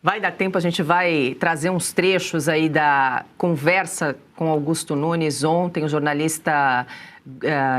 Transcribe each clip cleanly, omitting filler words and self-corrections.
Vai dar tempo, a gente vai trazer uns trechos aí da conversa com Augusto Nunes. Ontem, o jornalista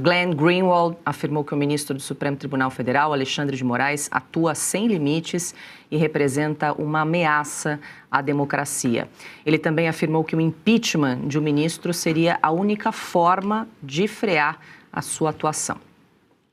Glenn Greenwald afirmou que o ministro do Supremo Tribunal Federal, Alexandre de Moraes, atua sem limites e representa uma ameaça à democracia. Ele também afirmou que o impeachment de um ministro seria a única forma de frear a sua atuação.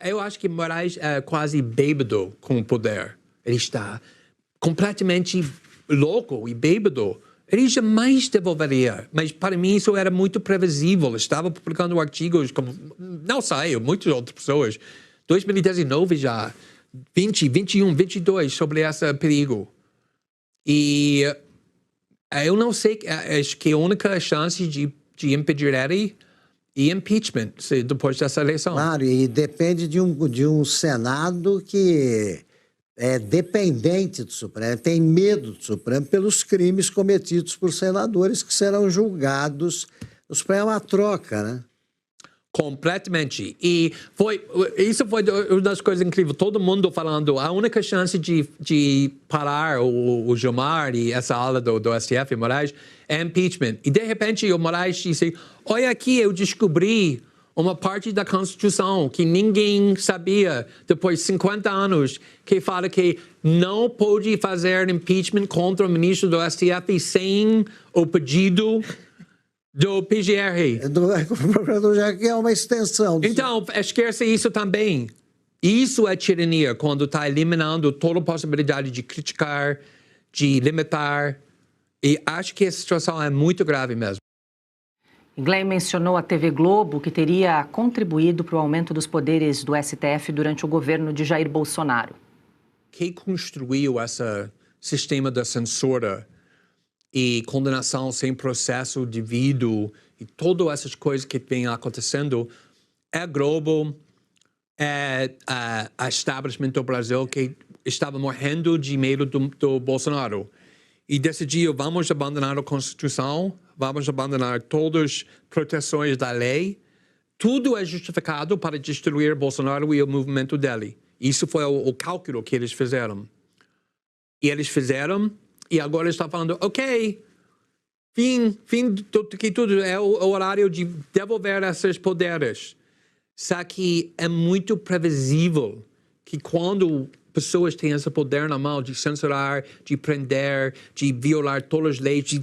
Eu acho que Moraes é quase bêbado com o poder. Ele está completamente louco e bêbado. Ele jamais devolveria. Mas para mim isso era muito previsível. Estava publicando artigos, como não só eu, muitas outras pessoas. 2019 já, 20, 21, 22 sobre esse perigo. E eu não sei, acho que a única chance de impedir ele é impeachment depois dessa eleição. Claro, e depende de um Senado que é dependente do Supremo, tem medo do Supremo pelos crimes cometidos por senadores que serão julgados. O Supremo é uma troca, né? Completamente. E isso foi uma das coisas incríveis. Todo mundo falando, a única chance de parar o Gilmar e essa ala do STF, Moraes, é impeachment. E de repente o Moraes disse, olha aqui, eu descobri uma parte da Constituição que ninguém sabia depois de 50 anos, que fala que não pode fazer impeachment contra o ministro do STF sem o pedido do PGR. Que é uma extensão. Então, esquece isso também. Isso é tirania, quando está eliminando toda a possibilidade de criticar, de limitar. E acho que a situação é muito grave mesmo. Glenn mencionou a TV Globo, que teria contribuído para o aumento dos poderes do STF durante o governo de Jair Bolsonaro. Quem construiu esse sistema da censura e condenação sem processo devido e todas essas coisas que vêm acontecendo é a Globo, é a establishment do Brasil que estava morrendo de medo do Bolsonaro. E decidiu, vamos abandonar a Constituição, vamos abandonar todas as proteções da lei. Tudo é justificado para destruir Bolsonaro e o movimento dele. Isso foi o cálculo que eles fizeram. E eles fizeram, e agora está falando, ok, fim que tudo é o horário de devolver esses poderes. Só que é muito previsível que quando pessoas têm esse poder na mão de censurar, de prender, de violar todas as leis, de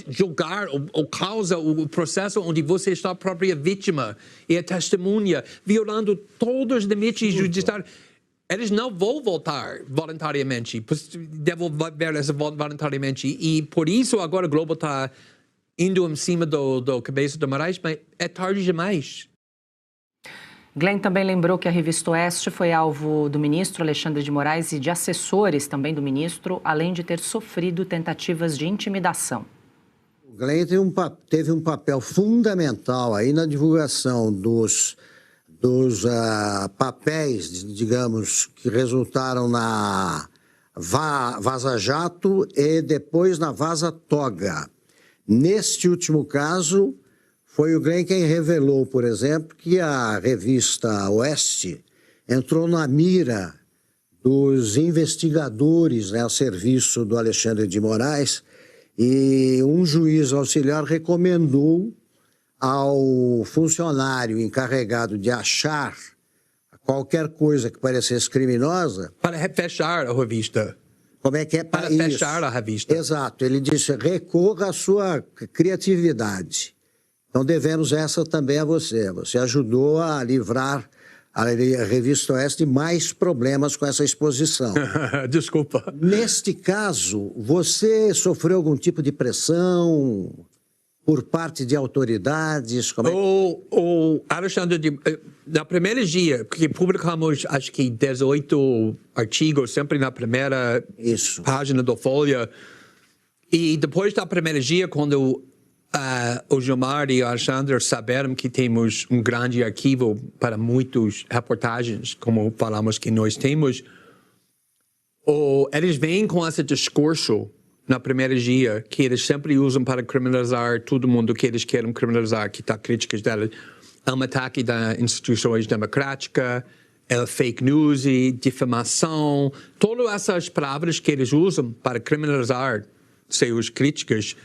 julgar o processo onde você está a própria vítima e a testemunha, violando todos os limites judiciários. Eles não vão voltar voluntariamente, devolver essa voluntariamente. E por isso agora a Globo está indo em cima do cabeça do Moraes, mas é tarde demais. Glenn também lembrou que a Revista Oeste foi alvo do ministro Alexandre de Moraes e de assessores também do ministro, além de ter sofrido tentativas de intimidação. O Glenn teve um papel fundamental aí na divulgação dos papéis, digamos, que resultaram na Vaza Jato e depois na Vaza Toga. Neste último caso, foi o Glenn quem revelou, por exemplo, que a revista Oeste entrou na mira dos investigadores, né, a serviço do Alexandre de Moraes, e um juiz auxiliar recomendou ao funcionário encarregado de achar qualquer coisa que parecesse criminosa... Para fechar a revista. Como é que é? Para fechar a revista. Exato. Ele disse, recorra à sua criatividade. Então, devemos essa também a você. Você ajudou a livrar a Revista Oeste de mais problemas com essa exposição. Desculpa. Neste caso, você sofreu algum tipo de pressão por parte de autoridades? Como é que... O Alexandre, na primeira dia, porque publicamos, acho que 18 artigos, sempre na primeira página do Folha, e depois da primeira dia, quando o Gilmar e o Alexandre saberam que temos um grande arquivo para muitas reportagens, como falamos que nós temos, eles vêm com esse discurso na primeira dia, que eles sempre usam para criminalizar todo mundo que eles querem criminalizar, que está críticas dela. É um ataque das instituições democráticas, fake news e difamação, todas essas palavras que eles usam para criminalizar seus críticos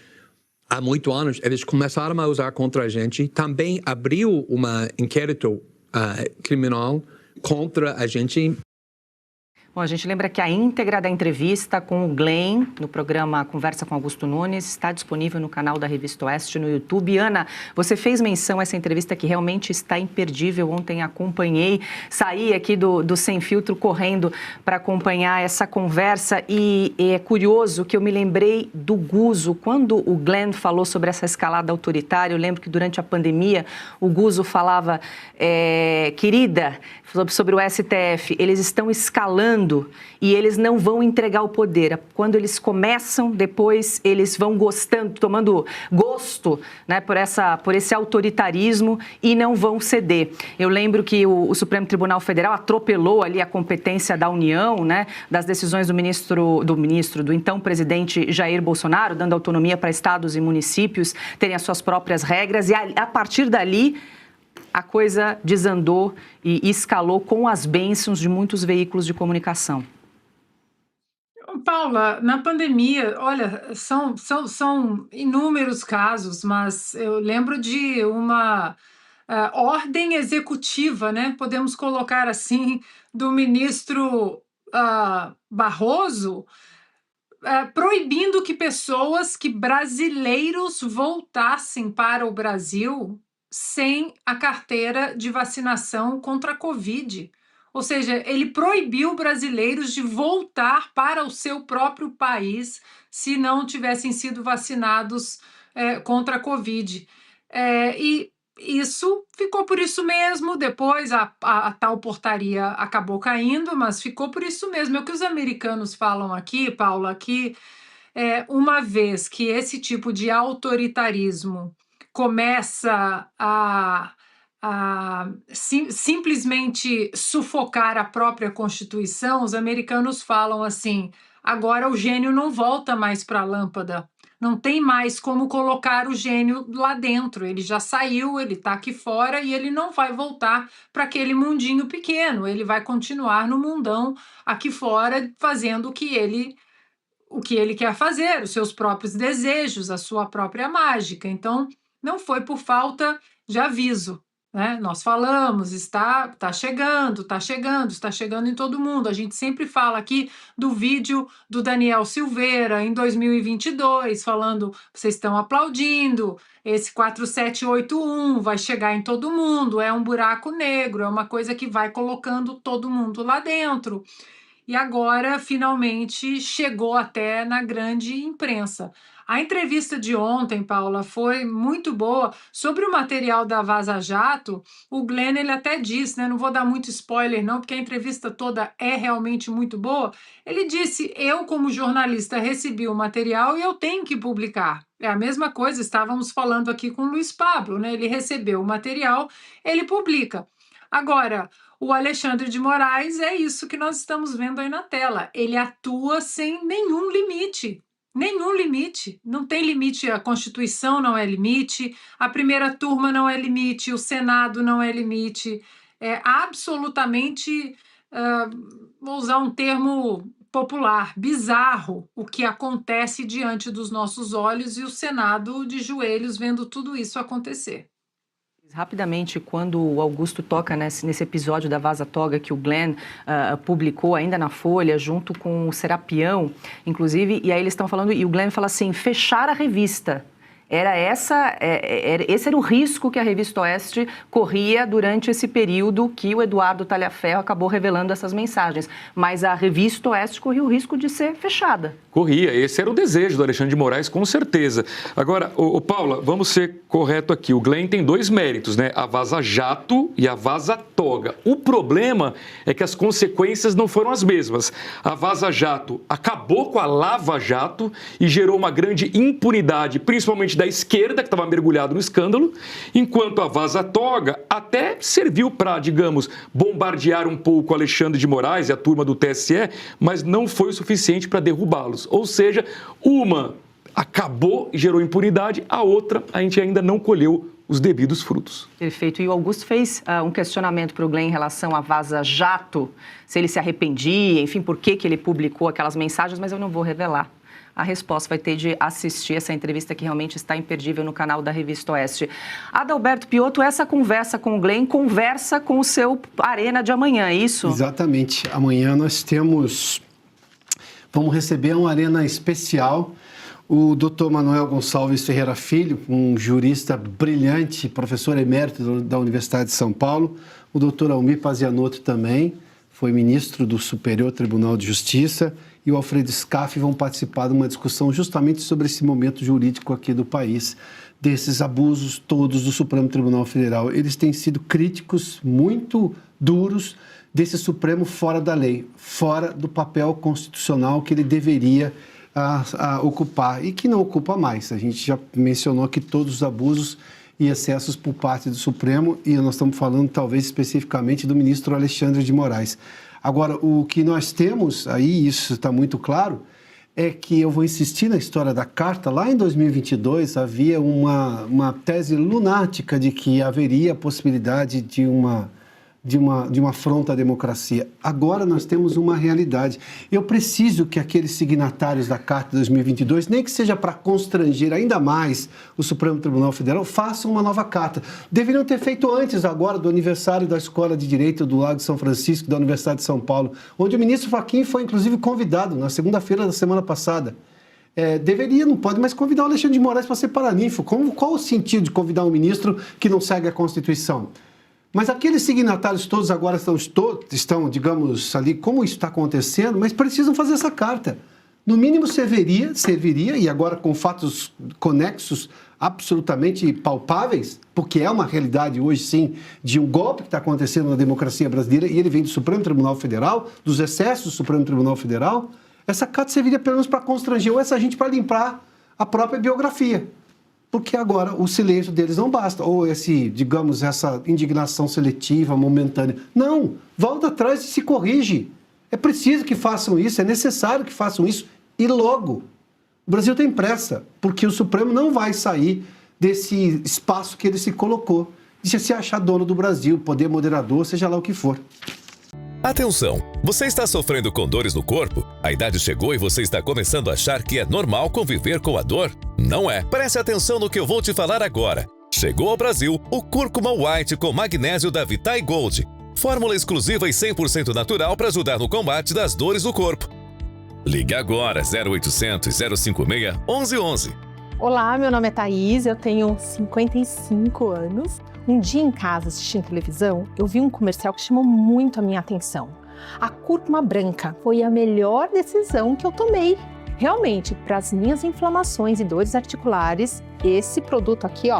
há muitos anos, eles começaram a usar contra a gente. Também abriu uma inquérito criminal contra a gente. Bom, a gente lembra que a íntegra da entrevista com o Glenn, no programa Conversa com Augusto Nunes, está disponível no canal da Revista Oeste no YouTube. Ana, você fez menção a essa entrevista que realmente está imperdível. Ontem acompanhei, saí aqui do Sem Filtro correndo para acompanhar essa conversa e é curioso que eu me lembrei do Guzzo. Quando o Glenn falou sobre essa escalada autoritária, eu lembro que durante a pandemia o Guzzo falava, querida, sobre o STF, eles estão escalando e eles não vão entregar o poder. Quando eles começam, depois eles vão gostando, tomando gosto, né, por esse autoritarismo e não vão ceder. Eu lembro que o Supremo Tribunal Federal atropelou ali a competência da União, né, das decisões do então presidente Jair Bolsonaro, dando autonomia para estados e municípios terem as suas próprias regras, e a partir dali a coisa desandou e escalou com as bênçãos de muitos veículos de comunicação. Paula, na pandemia, olha, são inúmeros casos, mas eu lembro de uma ordem executiva, né? Podemos colocar assim, do ministro Barroso, proibindo que brasileiros voltassem para o Brasil sem a carteira de vacinação contra a Covid. Ou seja, ele proibiu brasileiros de voltar para o seu próprio país se não tivessem sido vacinados contra a Covid. E isso ficou por isso mesmo. Depois a tal portaria acabou caindo, mas ficou por isso mesmo. É o que os americanos falam aqui, Paula, que uma vez que esse tipo de autoritarismo começa a simplesmente sufocar a própria Constituição, os americanos falam assim, agora o gênio não volta mais para a lâmpada, não tem mais como colocar o gênio lá dentro, ele já saiu, ele está aqui fora e ele não vai voltar para aquele mundinho pequeno, ele vai continuar no mundão aqui fora fazendo o que ele quer fazer, os seus próprios desejos, a sua própria mágica. Então, não foi por falta de aviso, né? Nós falamos, está chegando em todo mundo. A gente sempre fala aqui do vídeo do Daniel Silveira em 2022, falando, vocês estão aplaudindo, esse 4781 vai chegar em todo mundo, é um buraco negro, é uma coisa que vai colocando todo mundo lá dentro. E agora, finalmente, chegou até na grande imprensa. A entrevista de ontem, Paula, foi muito boa. Sobre o material da Vaza Jato, o Glenn, ele até disse, né? Não vou dar muito spoiler não, porque a entrevista toda é realmente muito boa. Ele disse, eu como jornalista recebi o material e eu tenho que publicar. É a mesma coisa, estávamos falando aqui com o Luiz Pablo, né? Ele recebeu o material, ele publica. Agora, o Alexandre de Moraes é isso que nós estamos vendo aí na tela. Ele atua sem nenhum limite. Nenhum limite. Não tem limite, a Constituição não é limite, a primeira turma não é limite, o Senado não é limite. É absolutamente, vou usar um termo popular, bizarro o que acontece diante dos nossos olhos e o Senado de joelhos vendo tudo isso acontecer. Rapidamente, quando o Augusto toca nesse episódio da Vaza Toga que o Glenn publicou ainda na Folha, junto com o Serapião, inclusive, e aí eles estão falando, e o Glenn fala assim, fechar a revista. Esse era o risco que a Revista Oeste corria durante esse período que o Eduardo Talhaferro acabou revelando essas mensagens. Mas a Revista Oeste corria o risco de ser fechada. Corria, esse era o desejo do Alexandre de Moraes, com certeza. Agora, Paula, vamos ser correto aqui. O Glenn tem dois méritos, né? A Vaza Jato e a Vaza Toga. O problema é que as consequências não foram as mesmas. A Vaza Jato acabou com a Lava Jato e gerou uma grande impunidade, principalmente da esquerda, que estava mergulhado no escândalo, enquanto a Vaza Toga até serviu para, digamos, bombardear um pouco o Alexandre de Moraes e a turma do TSE, mas não foi o suficiente para derrubá-los. Ou seja, uma acabou e gerou impunidade, a outra a gente ainda não colheu os devidos frutos. Perfeito. E o Augusto fez um questionamento para o Glenn em relação a Vaza Jato, se ele se arrependia, enfim, por que ele publicou aquelas mensagens, mas eu não vou revelar. A resposta vai ter de assistir essa entrevista que realmente está imperdível no canal da Revista Oeste. Adalberto Piotto, essa conversa com o Glenn conversa com o seu Arena de amanhã, é isso? Exatamente. Amanhã nós vamos receber uma Arena especial. O Dr. Manuel Gonçalves Ferreira Filho, um jurista brilhante, professor emérito da Universidade de São Paulo. O Dr. Almir Pazianotto também, foi ministro do Superior Tribunal de Justiça. E o Alfredo Scaff vão participar de uma discussão justamente sobre esse momento jurídico aqui do país, desses abusos todos do Supremo Tribunal Federal. Eles têm sido críticos muito duros desse Supremo fora da lei, fora do papel constitucional que ele deveria ocupar e que não ocupa mais. A gente já mencionou aqui todos os abusos e excessos por parte do Supremo e nós estamos falando talvez especificamente do ministro Alexandre de Moraes. Agora, o que nós temos aí, isso está muito claro, é que eu vou insistir na história da carta. Lá em 2022 havia uma tese lunática de que haveria a possibilidade de uma afronta à democracia. Agora nós temos uma realidade. Eu preciso que aqueles signatários da Carta de 2022, nem que seja para constranger ainda mais o Supremo Tribunal Federal, façam uma nova carta. Deveriam ter feito antes agora do aniversário da Escola de Direito do Lago de São Francisco, da Universidade de São Paulo, onde o ministro Fachin foi inclusive convidado na segunda-feira da semana passada. Não pode mais convidar o Alexandre de Moraes para ser paraninfo. Qual o sentido de convidar um ministro que não segue a Constituição? Mas aqueles signatários todos agora estão, digamos, ali, como isso está acontecendo, mas precisam fazer essa carta. No mínimo serviria, e agora com fatos conexos absolutamente palpáveis, porque é uma realidade hoje, sim, de um golpe que está acontecendo na democracia brasileira, e ele vem do Supremo Tribunal Federal, dos excessos do Supremo Tribunal Federal, essa carta serviria pelo menos para constranger ou essa gente para limpar a própria biografia. Porque agora o silêncio deles não basta, ou essa indignação seletiva, momentânea. Não, volta atrás e se corrige. É preciso que façam isso, é necessário que façam isso, e logo. O Brasil tem pressa, porque o Supremo não vai sair desse espaço que ele se colocou, de se achar dono do Brasil, poder moderador, seja lá o que for. Atenção! Você está sofrendo com dores no corpo? A idade chegou e você está começando a achar que é normal conviver com a dor? Não é. Preste atenção no que eu vou te falar agora. Chegou ao Brasil o Cúrcuma White com magnésio da Vitae Gold. Fórmula exclusiva e 100% natural para ajudar no combate das dores do corpo. Ligue agora 0800 056 1111. Olá, meu nome é Thaís, eu tenho 55 anos. Um dia em casa, assistindo televisão, eu vi um comercial que chamou muito a minha atenção. A cúrcuma branca foi a melhor decisão que eu tomei. Realmente, para as minhas inflamações e dores articulares, esse produto aqui,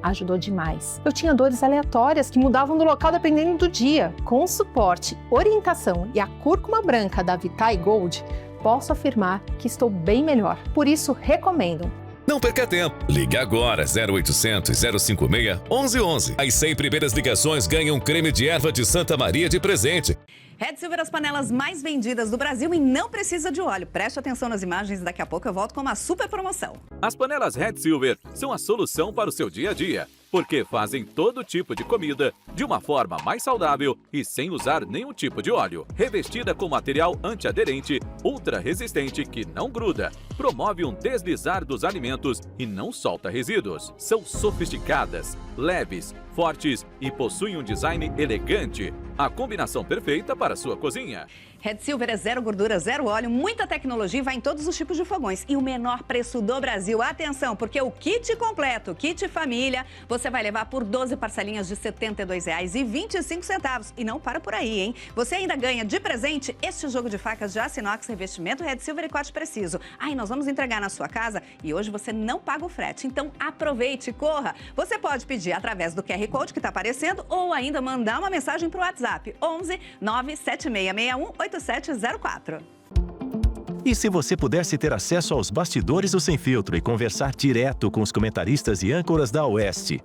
ajudou demais. Eu tinha dores aleatórias que mudavam do local dependendo do dia. Com suporte, orientação e a cúrcuma branca da Vitae Gold, posso afirmar que estou bem melhor. Por isso, recomendo. Não perca tempo. Ligue agora 0800 056 1111. As 100 primeiras ligações ganham um creme de erva de Santa Maria de presente. Red Silver, as panelas mais vendidas do Brasil e não precisa de óleo. Preste atenção nas imagens e daqui a pouco eu volto com uma super promoção. As panelas Red Silver são a solução para o seu dia a dia, porque fazem todo tipo de comida de uma forma mais saudável e sem usar nenhum tipo de óleo. Revestida com material antiaderente, ultra resistente que não gruda, promove um deslizar dos alimentos e não solta resíduos. São sofisticadas, leves, fortes e possuem um design elegante. A combinação perfeita para a sua cozinha. Red Silver é zero gordura, zero óleo, muita tecnologia e vai em todos os tipos de fogões. E o menor preço do Brasil. Atenção, porque o kit completo, kit família, você vai levar por 12 parcelinhas de R$ 72,25. E não para por aí, hein? Você ainda ganha de presente este jogo de facas de aço inox, revestimento Red Silver e corte preciso. Aí nós vamos entregar na sua casa e hoje você não paga o frete. Então aproveite, corra. Você pode pedir através do QR Code que está aparecendo ou ainda mandar uma mensagem para o WhatsApp 11 97661 8704. E se você pudesse ter acesso aos bastidores do Sem Filtro e conversar direto com os comentaristas e âncoras da Oeste?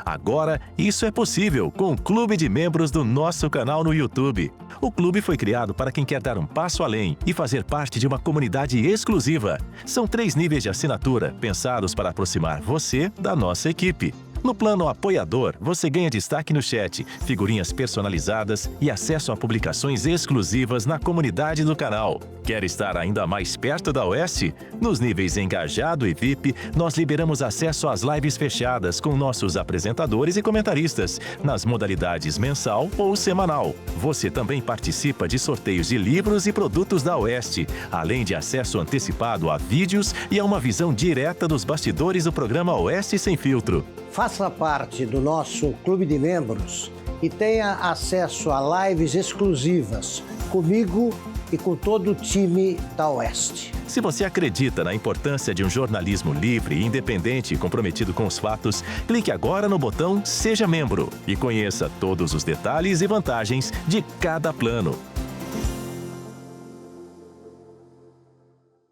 Agora, isso é possível com o Clube de Membros do nosso canal no YouTube. O clube foi criado para quem quer dar um passo além e fazer parte de uma comunidade exclusiva. São 3 níveis de assinatura, pensados para aproximar você da nossa equipe. No plano apoiador, você ganha destaque no chat, figurinhas personalizadas e acesso a publicações exclusivas na comunidade do canal. Quer estar ainda mais perto da Oeste? Nos níveis Engajado e VIP, nós liberamos acesso às lives fechadas com nossos apresentadores e comentaristas, nas modalidades mensal ou semanal. Você também participa de sorteios de livros e produtos da Oeste, além de acesso antecipado a vídeos e a uma visão direta dos bastidores do programa Oeste Sem Filtro. Faça parte do nosso clube de membros e tenha acesso a lives exclusivas comigo e com todo o time da Oeste. Se você acredita na importância de um jornalismo livre, independente e comprometido com os fatos, clique agora no botão Seja Membro e conheça todos os detalhes e vantagens de cada plano.